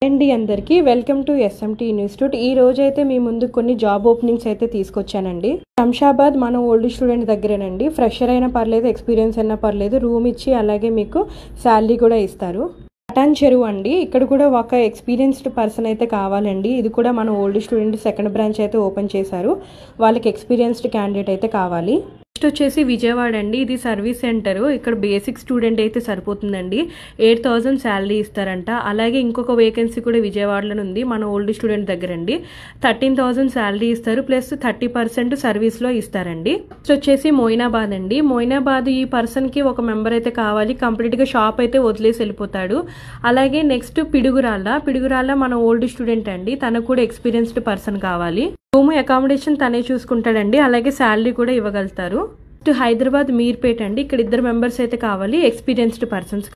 అండి అందరికీ welcome to SMT institute. ఈ రోజు అయితే మీ ముందు కొన్ని జాబ్ ఓపెనింగ్స్ అయితే తీసుకొచ్చానండి. శంషాబాద్ మన ఓల్డ్ స్టూడెంట్ దగ్గరేనండి. ఫ్రెషర్ అయినా పర్లేదు, ఎక్స్పీరియన్స్ అయినా పర్లేదు, రూమ్ ఇచ్చి అలాగే మీకు శాలరీ కూడా ఇస్తారు. పటాన్ చెరువు అండి. ఇక్కడ కూడా ఒక ఎక్స్పీరియన్స్డ్ పర్సన్ అయితే కావాలండి. ఇది కూడా మన ఓల్డ్ స్టూడెంట్ సెకండ్ బ్రాంచ్ అయితే ఓపెన్ చేశారు. వాళ్ళకి ఎక్స్పీరియన్స్డ్ క్యాండిడేట్ అయితే కావాలి. నెక్స్ట్ వచ్చేసి విజయవాడ అండి. ఇది సర్వీస్ సెంటర్. ఇక్కడ బేసిక్ స్టూడెంట్ అయితే సరిపోతుందండి. 8,000 శాలరీ ఇస్తారంట. అలాగే ఇంకొక వేకెన్సీ కూడా విజయవాడలో ఉంది, మన ఓల్డ్ స్టూడెంట్ దగ్గర అండి. 13,000 శాలరీ ఇస్తారు, ప్లస్ 30% సర్వీస్లో ఇస్తారండి. నెక్స్ట్ వచ్చేసి మోయినాబాద్ అండి. మోయినాబాద్ ఈ పర్సన్కి ఒక మెంబర్ అయితే కావాలి. కంప్లీట్గా షాప్ అయితే వదిలేసి వెళ్ళిపోతాడు. అలాగే నెక్స్ట్ పిడుగురాళ్ళ మన ఓల్డ్ స్టూడెంట్ అండి. తనకు కూడా ఎక్స్పీరియన్స్డ్ పర్సన్ కావాలి. రూమ్ అకామిడేషన్ తనే చూసుకుంటాడండి. అలాగే శాలరీ కూడా ఇవ్వగలుగుతారు. హైదరాబాద్ మీర్పేట అండి. ఇక్కడ 2 మెంబర్స్ అయితే కావాలి, ఎక్స్పీరియన్స్డ్ పర్సన్స్.